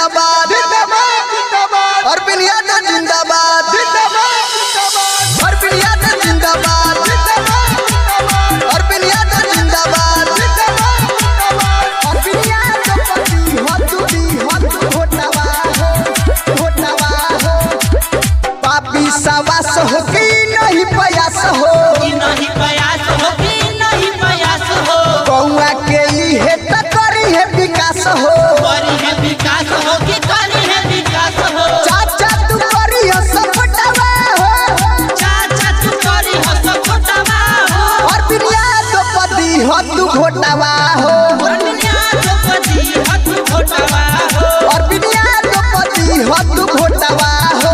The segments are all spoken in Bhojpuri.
जिंदाबाद अरविंद यादव जिंदाबाद अरविंद यादव जिंदाबाद अरविंद यादव जिंदाबाद अरविंद यादव पापी सवास हो कि नहीं प्रयास हो गौआ के लिए करी है विकास हो चाचा तू करी हो सपोर्टवा हो और बिनिया तो पति हो तू घोटावा हो और बिनिया तो पति हो तू घोटावा हो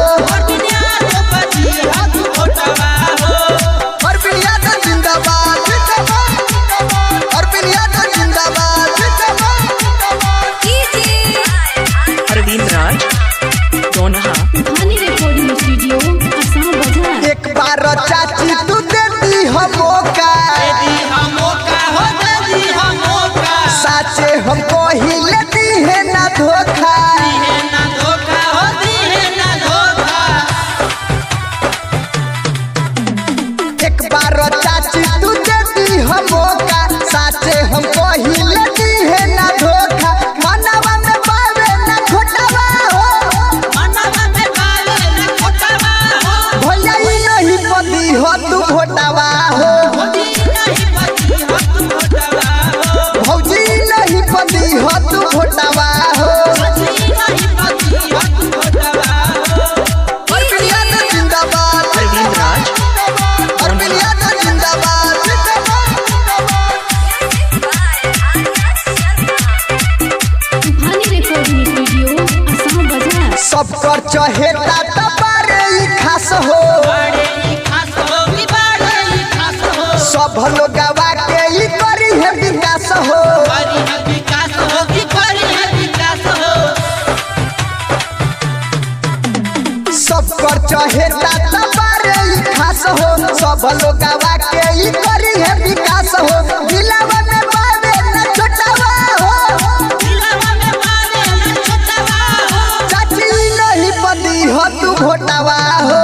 और बिनिया तो जिंदाबाद और बिनिया तो जिंदाबाद अरविंद राज दोनहा धानी रिकॉर्डिंग स्टूडियो आसाम बाजार। एक बार चाची तू देती हो मौका साचे हमको ही लेती है ना धोखा एक बार चाची तू देती हो मौका साचे हमको ही लेती है ना धोखा मनवा में पावे ना घोटावा हो भैया ही नहीं पति हो तू घोटावा हो भौजी नहीं पति हो तू घोटावा हो अरविंद यादव जिंदाबाद अरविंद राज अरविंद यादव जिंदाबाद धानी रिकॉर्डिंग स्टूडियो आसाम बाजार। सब कर चहेता तबारे ई खास हो सब लोग गवा के ई करी है विकास हो सब कर चहेता तबारे ई खास हो सब लोग गवा के ई करी है विकास हो दिलावा में बावे ना छोटावा हो चाची नहीं पति हो तू घोटावा हो